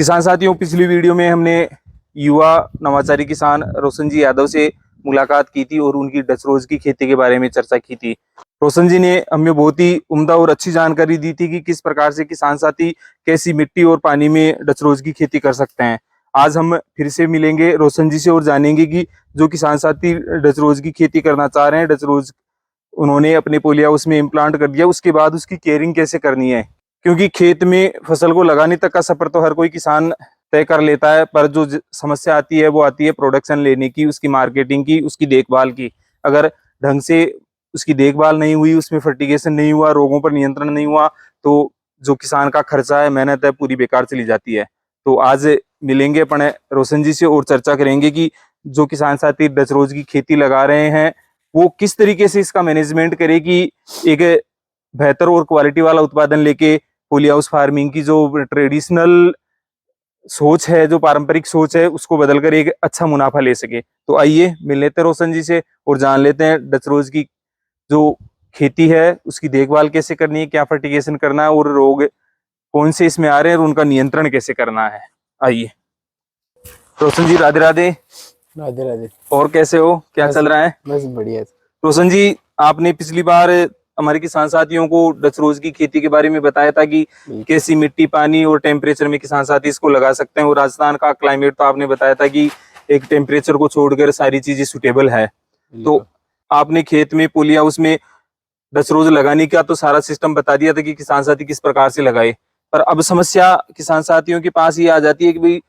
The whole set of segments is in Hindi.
किसान साथियों, पिछली वीडियो में हमने युवा नवाचारी किसान रोशन जी यादव से मुलाकात की थी और उनकी डच रोज की खेती के बारे में चर्चा की थी। रोशन जी ने हमें बहुत ही उम्दा और अच्छी जानकारी दी थी कि किस प्रकार से किसान साथी कैसी मिट्टी और पानी में डच रोज की खेती कर सकते हैं। आज हम फिर से मिलेंगे रोशन जी से और जानेंगे कि जो किसान साथी डच रोज की खेती करना चाह रहे हैं, डच रोज उन्होंने अपने पोली हाउस में इम्प्लांट कर दिया, उसके बाद उसकी केयरिंग कैसे करनी है। क्योंकि खेत में फसल को लगाने तक का सफर तो हर कोई किसान तय कर लेता है, पर जो समस्या आती है वो आती है प्रोडक्शन लेने की, उसकी मार्केटिंग की, उसकी देखभाल की। अगर ढंग से उसकी देखभाल नहीं हुई, उसमें फर्टिगेशन नहीं हुआ, रोगों पर नियंत्रण नहीं हुआ, तो जो किसान का खर्चा है, मेहनत है, पूरी बेकार चली जाती है। तो आज मिलेंगे अपन रोशन जी से और चर्चा करेंगे कि जो किसान साथी डच रोज की खेती लगा रहे हैं वो किस तरीके से इसका मैनेजमेंट करे कि एक बेहतर और क्वालिटी वाला उत्पादन लेके पोली हाउस फार्मिंग की जो ट्रेडिशनल सोच है, जो पारंपरिक सोच है, उसको बदलकर एक अच्छा मुनाफा ले सके। तो आइए मिल लेते हैं रोशन जी से और जान लेते हैं डच रोज की जो खेती है उसकी देखभाल कैसे करनी है, क्या फर्टिगेशन करना है और रोग कौन से इसमें आ रहे हैं और उनका नियंत्रण कैसे करना है। आइए रोशन जी, राधे राधे। राधे राधे। और कैसे हो, क्या चल रहा है? बस बढ़िया। रोशन जी, आपने पिछली बार हमारे किसान साथियों को डच रोज की खेती के बारे में बताया था कि कैसी मिट्टी, पानी और टेम्परेचर में किसान साथी इसको लगा सकते हैं। और राजस्थान का क्लाइमेट तो आपने बताया था कि एक टेम्परेचर को छोड़कर सारी चीजें सुटेबल है। तो आपने खेत में पोली हाउस में डच रोज लगाने का तो सारा सिस्टम बता दिया था कि किसान साथी किस प्रकार से लगाए। पर अब समस्या किसान साथियों के पास ये आ जाती है कि भाई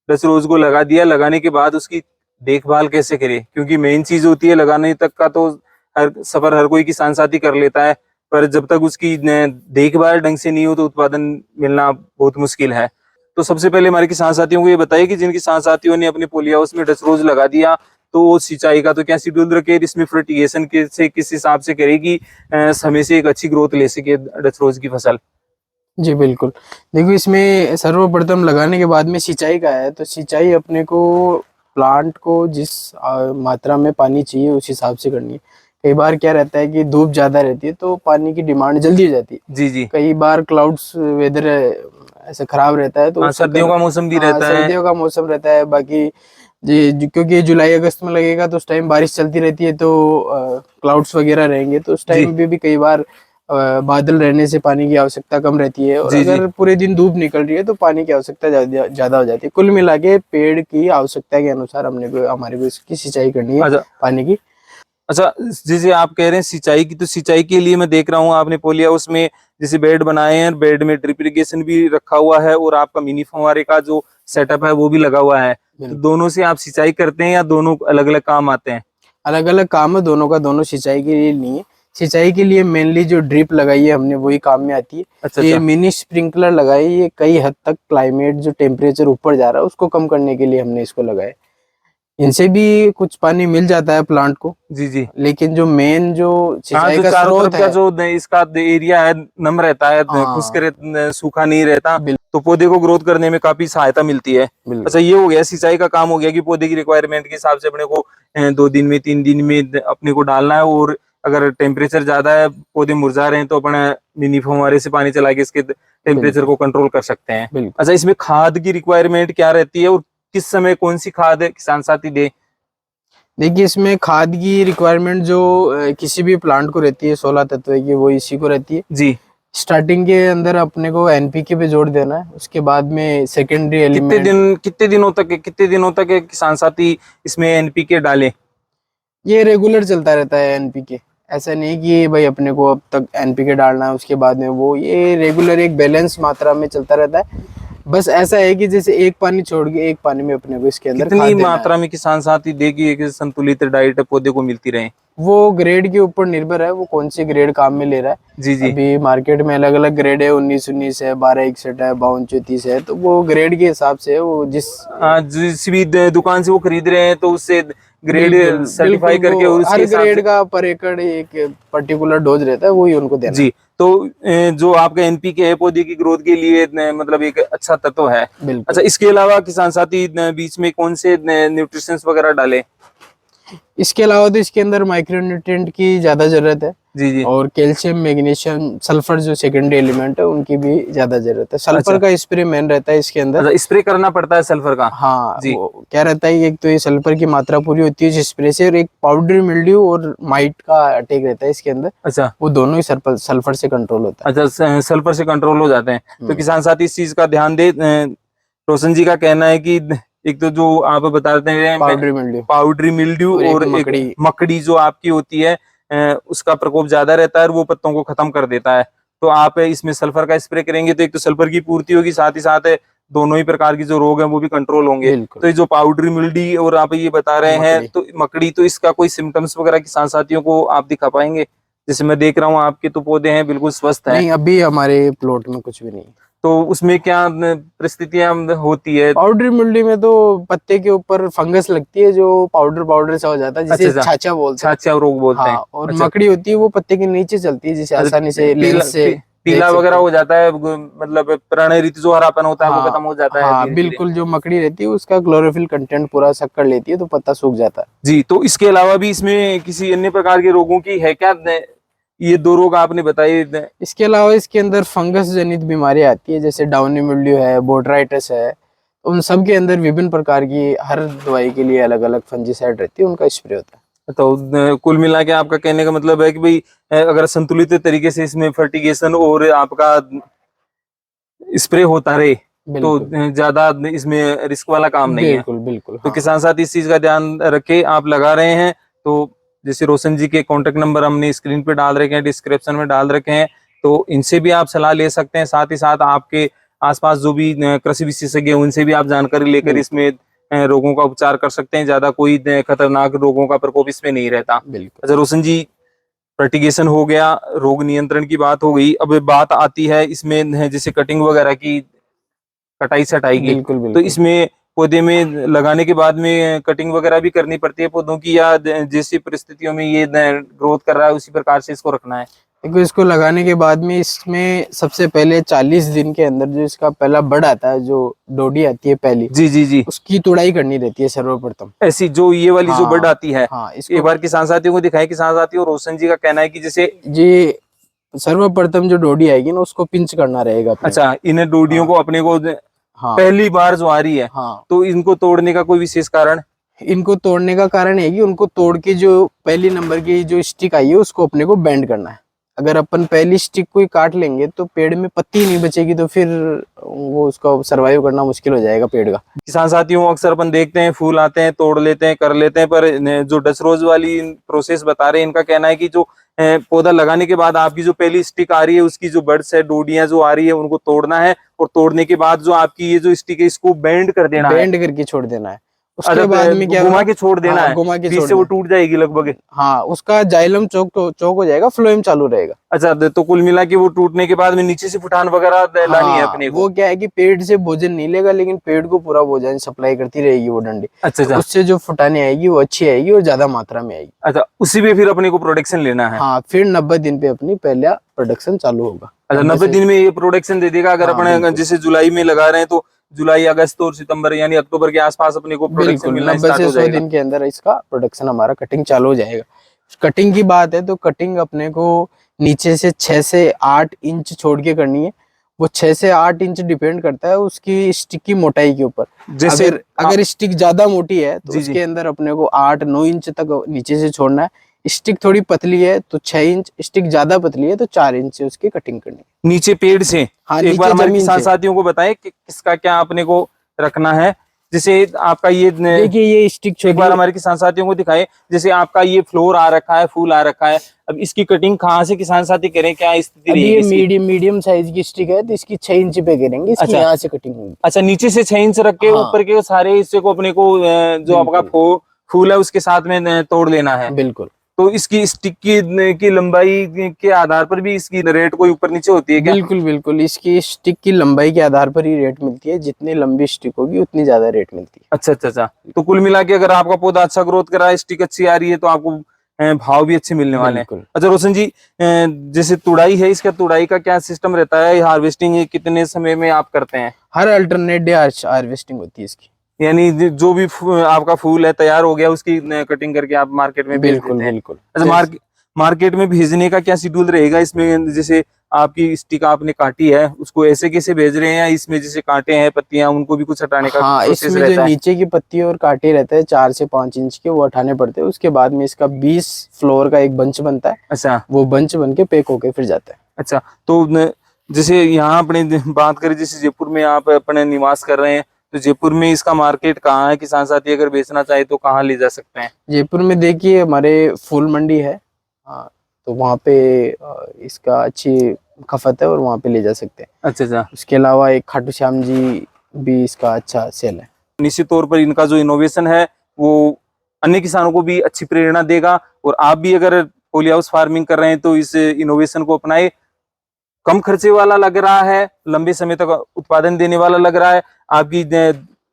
डच रोज को लगा दिया, लगाने के बाद उसकी देखभाल कैसे करे, क्योंकि मेन चीज होती है लगाने तक का तो हर कोई किसान साथी कर लेता है, पर जब तक उसकी देखभाल ढंग से नहीं हो तो उत्पादन मिलना बहुत मुश्किल है। तो सबसे पहले हमारे किसान साथियों को ये बताइए कि जिन किसान साथियों ने अपने पोली हाउस में डच रोज लगा दिया तो वो सिंचाई का तो क्या शेड्यूल रखे, इसमें फर्टिगेशन से किस हिसाब से करेगी समय से एक अच्छी ग्रोथ ले सके डच रोज की फसल। जी बिल्कुल। देखो, इसमें सर्वप्रथम लगाने के बाद में सिंचाई का है, तो सिंचाई अपने को प्लांट को जिस मात्रा में पानी चाहिए उस हिसाब से करनी है। कई बार क्या रहता है कि धूप ज्यादा रहती है तो पानी की डिमांड जल्दी हो जाती है। जी जी। कई बार क्लाउड्स वेदर ऐसा खराब रहता है तो सर्दियों का मौसम भी रहता है। सर्दियों का मौसम रहता है। बाकी क्योंकि जुलाई अगस्त में लगेगा तो उस टाइम बारिश चलती रहती है, तो क्लाउड्स वगैरह रहेंगे तो उस टाइम भी कई बार बादल रहने से पानी की आवश्यकता कम रहती है। और अगर पूरे दिन धूप निकल रही है तो पानी की आवश्यकता ज्यादा हो जाती है। कुल मिला के पेड़ की आवश्यकता के अनुसार हमारे को इसकी सिंचाई करनी है पानी की। अच्छा, जैसे आप कह रहे हैं सिंचाई की, तो सिंचाई के लिए मैं देख रहा हूँ आपने पोली हाउस में जैसे बेड बनाए हैं, बेड में ड्रिप इरिगेशन भी रखा हुआ है और आपका मिनी फव्वारे का जो सेटअप है वो भी लगा हुआ है। तो दोनों से आप सिंचाई करते हैं या दोनों अलग अलग काम आते हैं? अलग अलग काम है दोनों का, दोनों सिंचाई के लिए नहीं है। सिंचाई के लिए मेनली जो ड्रिप लगाई है हमने वही काम में आती है। अच्छा, ये मिनी स्प्रिंकलर लगाई, ये कई हद तक क्लाइमेट जो टेम्परेचर ऊपर जा रहा है उसको कम करने के लिए हमने इसको लगाया। इनसे भी कुछ पानी मिल जाता है प्लांट को। जी जी। लेकिन जो मेन जो सिंचाई जो का स्रोत है, जो इसका एरिया है नम रहता है, खुश्क सूखा नहीं रहता, तो पौधे को ग्रोथ करने में काफी सहायता मिलती है। अच्छा, ये हो गया सिंचाई का काम हो गया कि पौधे की रिक्वायरमेंट के हिसाब से अपने को 2 दिन में 3 दिन में अपने को डालना है। और अगर टेम्परेचर ज्यादा है, पौधे मुरझा रहे हैं, तो अपने मिनी फव्वारे से पानी चला के इसके टेम्परेचर को कंट्रोल कर सकते हैं। अच्छा, इसमें खाद की रिक्वायरमेंट क्या रहती है और किस समय कौन सी खाद किसान साथी दे? देखिए, इसमें खाद की रिक्वायरमेंट जो किसी भी प्लांट को रहती है 16 तत्व की, वो इसी को रहती है जी। स्टार्टिंग के अंदर अपने को एनपीके पे जोड़ देना है, उसके बाद में सेकेंडरी एलिमेंट। कितने दिनों तक किसान साथी इसमें एनपीके डाले? ये रेगुलर चलता रहता है एनपीके। ऐसा नहीं कि भाई अपने को अब तक एनपीके डालना है उसके बाद में वो, ये रेगुलर एक बैलेंस मात्रा में चलता रहता है। बस ऐसा है कि जैसे एक पानी छोड़ के एक पानी में अपने को इसके अंदर कितनी मात्रा में किसान साथी देगी एक संतुलित डाइट पौधे को मिलती रहे? वो ग्रेड के ऊपर निर्भर है, वो कौन सी ग्रेड काम में ले रहा है। जी जी। अभी मार्केट में अलग अलग ग्रेड है, 19-19 है, 12-61 है, 52-34 है। तो वो ग्रेड के हिसाब से वो जिस भी दुकान से वो खरीद रहे हैं तो उससे ग्रेड सर्टिफाई करके और हर ग्रेड का पर एकड़ एक पर्टिकुलर डोज रहता है, वही उनको देना जी। तो जो आपका एनपीके है पौधे की ग्रोथ के लिए मतलब एक अच्छा तत्व है। अच्छा, इसके अलावा किसान साथी बीच में कौन से न्यूट्रिशंस वगैरह डाले? इसके अलावा तो इसके अंदर माइक्रो न्यूट्रिएंट की ज्यादा जरूरत है जी जी। और कैल्शियम, मैग्नीशियम, सल्फर जो सेकेंडरी एलिमेंट है उनकी भी ज्यादा जरूरत है। सल्फर का स्प्रे मेन रहता है इसके अंदर। अच्छा, स्प्रे करना पड़ता है सल्फर का? हाँ, जी। वो क्या रहता है, एक तो ये सल्फर की मात्रा पूरी होती है इस स्प्रे से, और एक पाउडर मिल्ड्यू और माइट का अटैक रहता है इसके अंदर। अच्छा वो दोनों ही सल्फर से कंट्रोल होता है। अच्छा, सल्फर से कंट्रोल हो जाते हैं। तो किसान साथी इस चीज का ध्यान दे। रोशन जी का कहना है कि एक तो जो आप बताते हैं पाउडर मिल्ड्यू पाउडरी मिल्ड्यू और और एक एक मकड़ी जो आपकी होती है, उसका प्रकोप ज्यादा रहता है और वो पत्तों को खत्म कर देता है। तो आप इसमें सल्फर का स्प्रे करेंगे तो एक तो सल्फर की पूर्ति होगी, साथ ही साथ दोनों ही प्रकार की जो रोग हैं वो भी कंट्रोल होंगे। बिल्कुल। तो ये जो पाउडरी मिल्डी और आप ये बता रहे हैं तो मकड़ी, तो इसका कोई सिम्टम्स वगैरह किसान साथियों को आप दिखा पाएंगे? जैसे मैं देख रहा हूँ आपके तो पौधे हैं बिल्कुल स्वस्थ हैं। नहीं, अभी हमारे प्लॉट में कुछ भी नहीं। तो उसमें क्या परिस्थितियां होती है? पाउडर मिल्ड्यू में तो पत्ते के ऊपर फंगस लगती है जो पाउडर पाउडर सा हो जाता है, जिसे अच्छा, छाछा बोलते हैं। छाछा रोग बोलते हैं। हाँ, और अच्छा, मकड़ी होती है वो पत्ते के नीचे चलती है, जिसे आसानी से लेंस से पीला वगैरह हो जाता है, मतलब पुराने रीति जो हरापन होता है वो हाँ खत्म हो जाता है हाँ धीरे धीरे। बिल्कुल, जो मकड़ी रहती है उसका क्लोरोफिल कंटेंट पूरा सक कर लेती है तो पत्ता सूख जाता है। जी। तो इसके अलावा भी इसमें किसी अन्य प्रकार के रोगों की है क्या? ये दो रोग आपने बताए। इसके अलावा इसके अंदर फंगस जनित बीमारियां आती है, जैसे डाउनी मिल्ड्यू है, बोट्राइटिस है। उन सब के अंदर विभिन्न प्रकार की हर दवाई के लिए अलग अलग फंजीसाइड रहती है, उनका स्प्रे होता है। तो कुल मिला के आपका कहने का मतलब है कि भाई अगर संतुलित तरीके से इसमें फर्टिगेशन और आपका स्प्रे होता रहे तो बिल्कुल ज्यादा इसमें रिस्क वाला काम नहीं है। बिल्कुल बिल्कुल। तो हाँ किसान साथी इस चीज का ध्यान रखे, आप लगा रहे हैं तो जैसे रोशन जी के कांटेक्ट नंबर हमने स्क्रीन पे डाल रखे हैं, डिस्क्रिप्शन में डाल रखे हैं, तो इनसे भी आप सलाह ले सकते हैं। साथ ही साथ आपके आसपास जो भी कृषि विशेषज्ञ हैं उनसे भी आप जानकारी लेकर इसमें रोगों का उपचार कर सकते हैं। ज्यादा कोई खतरनाक रोगों का प्रकोप इसमें नहीं रहता। बिल्कुल अच्छा रोशन जी, फर्टिगेशन हो गया, रोग नियंत्रण की बात हो गई, अब बात आती है इसमें जैसे कटिंग वगैरह की, कटाई छटाई की। बिल्कुल तो बिल्कुल। इसमें पौधे में लगाने के बाद में कटिंग वगैरह भी करनी पड़ती है पौधों की, या जैसी परिस्थितियों में ये ग्रोथ कर रहा है उसी प्रकार से इसको रखना है? देखो, इसको लगाने के बाद में इसमें सबसे पहले 40 दिन के अंदर जो इसका पहला बड़ आता है, जो डोडी आती है पहली, जी जी जी। उसकी तुड़ाई करनी रहती है सर्वप्रथम। ऐसी जो ये वाली जो बर्ड हाँ आती है, हाँ, एक इसको बार किसान साथियों को दिखाए। किसान साथियों, रोशन जी का कहना है कि जैसे जी सर्वप्रथम जो डोडी आएगी ना, उसको पिंच करना रहेगा अपने को। अच्छा, इन डोडियों हाँ को अपने को हाँ पहली बार जो आ रही है, हाँ। तो इनको तोड़ने का कोई विशेष कारण? इनको तोड़ने का कारण है कि उनको तोड़ के जो पहली नंबर की जो स्टिक आई है उसको अपने को बेंड करना है। अगर अपन पहली स्टिक को ही काट लेंगे तो पेड़ में पत्ती नहीं बचेगी, तो फिर वो उसका सरवाइव करना मुश्किल हो जाएगा पेड़ का। किसान साथियों, अक्सर अपन देखते हैं फूल आते हैं, तोड़ लेते हैं, कर लेते हैं, पर जो डच रोज वाली प्रोसेस बता रहे हैं, इनका कहना है कि जो पौधा लगाने के बाद आपकी जो पहली स्टिक आ रही है उसकी जो बड्स है, डोडियां जो आ रही है, उनको तोड़ना है, और तोड़ने के बाद जो आपकी ये जो स्टिक है इसको बेंड कर देना है, बेंड करके छोड़ देना है। उसके अच्छा, बाद में क्या घुमा होगा, के छोड़ देना हाँ है, घुमा के बीच छोड़ से वो देना। टूट जाएगी लगभग। हाँ, उसका जाइलम चौक हो जाएगा, फ्लोएम चालू रहेगा। अच्छा, तो कुल मिला के वो टूटने के बाद में नीचे से फुटान वगैरह लानी है हाँ, अपने को? वो क्या है कि पेड़ से भोजन नहीं लेगा, लेकिन पेड़ को पूरा भोजन सप्लाई करती रहेगी वो डंडी। अच्छा तो अच्छा उससे जो फुटाने आएगी वो अच्छी आएगी और ज्यादा मात्रा में आएगी। अच्छा, उसी पे फिर अपने को प्रोडक्शन लेना है? हाँ, फिर 90 दिन पे अपनी पहला प्रोडक्शन चालू होगा। अच्छा, 90 दिन में ये प्रोडक्शन दे देगा। अगर हाँ अपने बिल्कुल जैसे जुलाई में लगा रहे हैं तो जुलाई, अगस्त और सितंबर यानी अक्टूबर के आसपास अपने को प्रोडक्शन बिल्कुल मिलना 90 स्टार्ट से हो 100 जाएगा। दिन के अंदर इसका प्रोडक्शन हमारा कटिंग चालू हो जाएगा। कटिंग की बात है तो कटिंग अपने को नीचे से 6 से 8 इंच छोड़ के करनी है। वो 6 से 8 इंच डिपेंड करता है उसकी स्टिक की मोटाई के ऊपर। जैसे अगर स्टिक ज्यादा मोटी है तो जी जी। उसके अंदर अपने को 8-9 इंच तक नीचे से छोड़ना है। स्टिक थोड़ी पतली है तो 6 इंच, स्टिक ज्यादा पतली है तो 4 इंच से उसकी कटिंग करनी है। नीचे पेड़ से हाँ, एक बार नीचे हमारे जमीन किसान से। साथियों को बताएं कि किसका क्या अपने को रखना है। जैसे आपका ये देखिए, ये स्टिक एक बार छोटी, हमारे किसान साथियों को दिखाएं। जैसे आपका ये फ्लोर आ रखा है, फूल आ रखा है, अब इसकी कटिंग कहाँ से किसान साथी करें, क्या स्थिति अभी रहेगी ये इसकी? मीडियम साइज की स्टिक है तो इसकी 6 इंच पे करेंगे, इसकी अच्छा यहाँ से कटिंग होगी। अच्छा, नीचे से 6 इंच रख के हाँ ऊपर के सारे हिस्से को अपने को जो आपका बिल्कुल फूल है उसके साथ में तोड़ लेना है। बिल्कुल तो इसकी स्टिक की लंबाई के आधार पर भी इसकी रेट कोई ऊपर नीचे होती है क्या? बिल्कुल बिल्कुल, इसकी स्टिक की लंबाई के आधार पर ही रेट मिलती है। जितनी लंबी स्टिक होगी उतनी ज्यादा रेट मिलती है। अच्छा अच्छा अच्छा। तो कुल मिला के अगर आपका पौधा अच्छा ग्रोथ कर रहा है, स्टिक अच्छी आ रही है, तो आपको भाव भी अच्छे मिलने वाले हैं। बिल्कुल। अच्छा रोशन जी, जैसे तुड़ाई है, इसका तुड़ाई का क्या सिस्टम रहता है? हार्वेस्टिंग कितने समय में आप करते हैं? हर अल्टरनेट डे हार्वेस्टिंग होती है इसकी। यानी जो भी आपका फूल है तैयार हो गया उसकी कटिंग करके आप मार्केट में बेच बिल्कुल देते हैं? बिल्कुल। अच्छा, मार्केट में भेजने का क्या शेड्यूल रहेगा इसमें? जैसे आपकी स्टिक आपने काटी है उसको ऐसे कैसे भेज रहे हैं, या इसमें जैसे कांटे हैं पत्तियां उनको भी कुछ हटाने का हाँ, प्रोसेस इसमें जो रहता है? नीचे की पत्ती और कांटे रहते हैं 4 से 5 इंच के, वो हटाने पड़ते हैं। उसके बाद में इसका 20 फ्लोर का एक बंच बनता है, अच्छा वो बंच बन के पैक होके फिर जाता है। अच्छा। तो जैसे यहाँ अपने बात करें, जैसे जयपुर में आप अपने निवास कर रहे हैं, तो जयपुर में इसका मार्केट कहाँ है? किसान साथी अगर बेचना चाहे तो कहाँ ले जा सकते हैं? जयपुर में देखिए हमारे फूल मंडी है, हाँ, तो वहाँ पे इसका अच्छी खपत है और वहाँ पे ले जा सकते हैं। अच्छा अच्छा। उसके अलावा एक खाटू श्याम जी भी इसका अच्छा सेल है। निश्चित तौर पर इनका जो इनोवेशन है वो अन्य किसानों को भी अच्छी प्रेरणा देगा, और आप भी अगर पॉली हाउस फार्मिंग कर रहे हैं तो इस इनोवेशन को अपनाए। कम खर्चे वाला लग रहा है, लंबे समय तक उत्पादन देने वाला लग रहा है। आपकी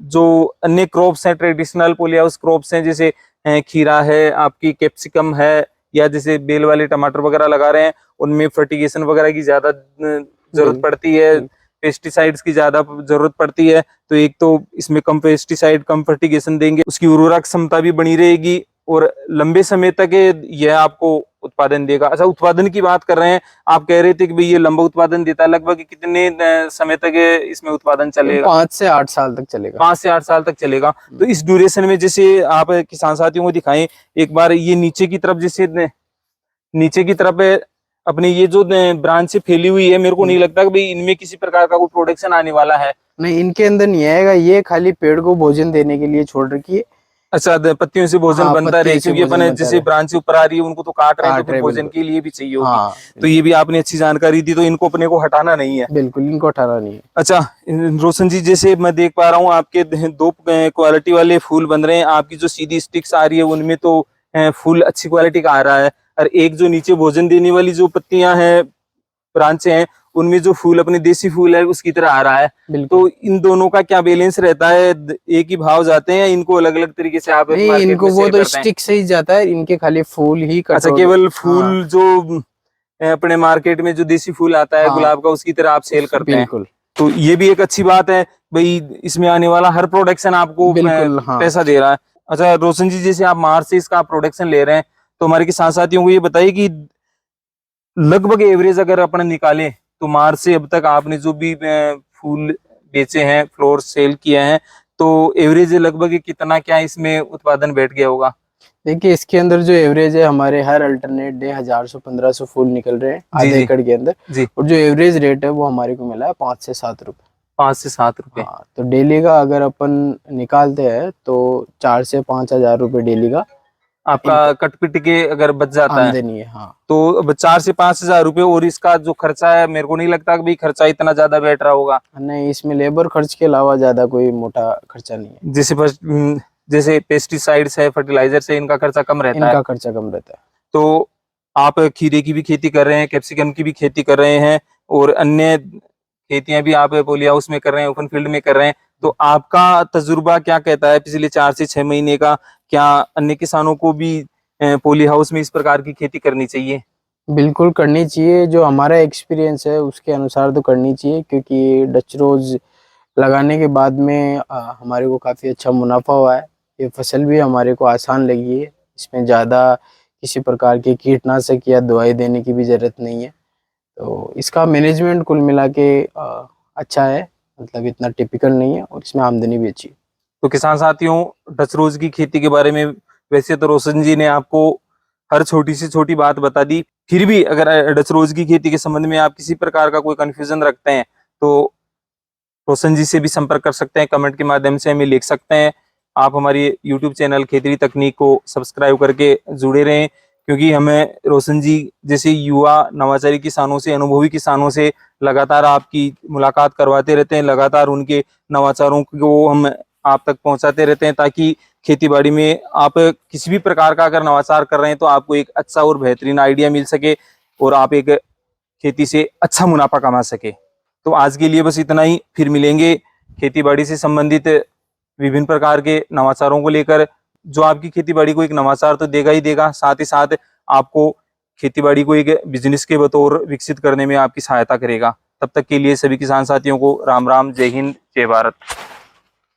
जो अन्य क्रॉप्स हैं, ट्रेडिशनल पॉली हाउस क्रॉप्स हैं, जैसे खीरा है, आपकी कैप्सिकम है, या जैसे बेल वाले टमाटर वगैरह लगा रहे हैं, उनमें फर्टिगेशन वगैरह की ज्यादा जरूरत पड़ती है, पेस्टिसाइड्स की ज्यादा जरूरत पड़ती है। तो एक तो इसमें कम पेस्टिसाइड कम फर्टिगेशन देंगे, उसकी उर्वरक क्षमता भी बनी रहेगी, और लंबे समय तक यह आपको उत्पादन देगा। अच्छा, उत्पादन की बात कर रहे हैं, आप कह रहे थे कि भाई ये लंबा उत्पादन देता है, लगभग कितने समय तक इसमें उत्पादन चलेगा? 5 से 8 साल तक चलेगा। 5 से 8 साल तक चलेगा। तो इस ड्यूरेशन में जैसे आप किसान साथियों को दिखाएं एक बार, ये नीचे की तरफ, जैसे नीचे की तरफ अपने ये जो ब्रांच से फैली हुई है, मेरे को नहीं लगता कि भाई इनमें किसी प्रकार का कोई प्रोडक्शन आने वाला है। नहीं, इनके अंदर नहीं आएगा, ये खाली पेड़ को भोजन देने के लिए छोड़ रखी है। अच्छा, पत्तियों से भोजन हाँ, बनता रहे, पत्तियों से क्योंकि भोजन अपन बनता जैसे रहे। ब्रांच ऊपर आ रही है उनको तो काट रहे हैं, तो काट फिर रहे, भोजन बिल्कुल। के लिए भी चाहिए होगी। हाँ, तो ये भी आपने अच्छी जानकारी दी, तो इनको अपने को हटाना नहीं है। बिल्कुल, इनको हटाना नहीं है। अच्छा रोशन जी, जैसे मैं देख पा रहा हूँ आपके दो क्वालिटी वाले फूल बन रहे हैं। आपकी जो सीधी स्टिक्स आ रही है उनमें तो फूल अच्छी क्वालिटी का आ रहा है, और एक जो नीचे भोजन देने वाली जो पत्तियां हैं, ब्रांचें हैं, उनमें जो फूल अपने देसी फूल है उसकी तरह आ रहा है। बिल्कुल। तो इन दोनों का क्या बैलेंस रहता है? एक ही भाव जाते हैं या इनको अलग अलग तरीके से आप नहीं, मार्केट इनको में वो सेल तो करते हैं? स्टिक से ही जाता है, इनके खाली फूल ही अच्छा, कटोर। केवल हाँ, फूल जो अपने मार्केट में जो देसी फूल आता है हाँ, गुलाब का, उसकी तरह आप सेल करते हैं। बिल्कुल तो ये भी एक अच्छी बात है भाई, इसमें आने वाला हर प्रोडक्शन आपको बिल्कुल। हाँ, पैसा दे रहा है। अच्छा रोशन जी, जैसे आप मार्च से इसका प्रोडक्शन ले रहे हैं, तो हमारे किसान साथियों को ये बताइए कि लगभग एवरेज अगर अपन निकालें तो मार्च से अब तक आपने जो भी फूल बेचे हैं, फ्लोर सेल किए हैं, तो एवरेज लगभग कितना क्या इसमें उत्पादन बैठ गया होगा? देखिए इसके अंदर जो एवरेज है, हमारे हर अल्टरनेट डे 1000 से 1500 फूल निकल रहे हैं जी आधे जी एकड़ के अंदर। जी। और जो एवरेज रेट है वो हमारे को मिला है 5 से 7 रुपए। 5 से 7 रुपए। हाँ, तो डेली का अगर अपन निकालते हैं तो 4 से 5 हजार रुपए डेली का आपका इनका कट पिट के अगर बच जाता है आमदनी है। हाँ, तो अब 4 से 5 हजार रुपए, और इसका जो खर्चा है, मेरे को नहीं लगता कि भाई खर्चा इतना ज्यादा बैठ रहा होगा। नहीं, इसमें लेबर खर्च के अलावा ज्यादा कोई मोटा खर्चा नहीं है। जैसे जैसे पेस्टिसाइड्स है, फर्टिलाइजर है, इनका खर्चा कम रहता है। इनका खर्चा कम रहता है। तो आप खीरे की भी खेती कर रहे हैं, कैप्सिकम की भी खेती कर रहे हैं, और अन्य खेतियां भी आप पॉली हाउस में कर रहे हैं, ओपन फील्ड में कर रहे हैं। तो आपका तजुर्बा क्या कहता है पिछले 4 से 6 महीने का? क्या अन्य किसानों को भी पॉली हाउस में इस प्रकार की खेती करनी चाहिए? बिल्कुल करनी चाहिए, जो हमारा एक्सपीरियंस है उसके अनुसार तो करनी चाहिए, क्योंकि डच रोज लगाने के बाद में हमारे को काफ़ी अच्छा मुनाफा हुआ है। ये फसल भी हमारे को आसान लगी है, इसमें ज़्यादा किसी प्रकार के कीटनाशक या दवाई देने की भी ज़रूरत नहीं है। तो इसका मैनेजमेंट कुल मिला के अच्छा है, मतलब इतना टिपिकल नहीं है, और इसमें आमदनी भी अच्छी है। तो किसान साथियों, डच रोज की खेती के बारे में वैसे तो रोशन जी ने आपको हर छोटी से छोटी बात बता दी, फिर भी अगर डच रोज की खेती के संबंध में आप किसी प्रकार का कोई कंफ्यूजन रखते हैं तो रोशन जी से भी संपर्क कर सकते हैं, कमेंट के माध्यम से हमें लिख सकते हैं। आप हमारी यूट्यूब चैनल खेती तकनीक को सब्सक्राइब करके जुड़े रहें, क्योंकि हमें रोशन जी जैसे युवा नवाचारी किसानों से, अनुभवी किसानों से लगातार आपकी मुलाकात करवाते रहते हैं, लगातार उनके नवाचारों को हम आप तक पहुंचाते रहते हैं, ताकि खेती बाड़ी में आप किसी भी प्रकार का अगर नवाचार कर रहे हैं तो आपको एक अच्छा और बेहतरीन आइडिया मिल सके, और आप एक खेती से अच्छा मुनाफा कमा सके। तो आज के लिए बस इतना ही, फिर मिलेंगे खेती बाड़ी से संबंधित विभिन्न प्रकार के नवाचारों को लेकर, जो आपकी खेती बाड़ी को एक नवाचार तो देगा ही देगा, साथ ही साथ आपको खेती बाड़ी को एक बिजनेस के बतौर विकसित करने में आपकी सहायता करेगा। तब तक के लिए सभी किसान साथियों को राम राम, जय हिंद, जय भारत।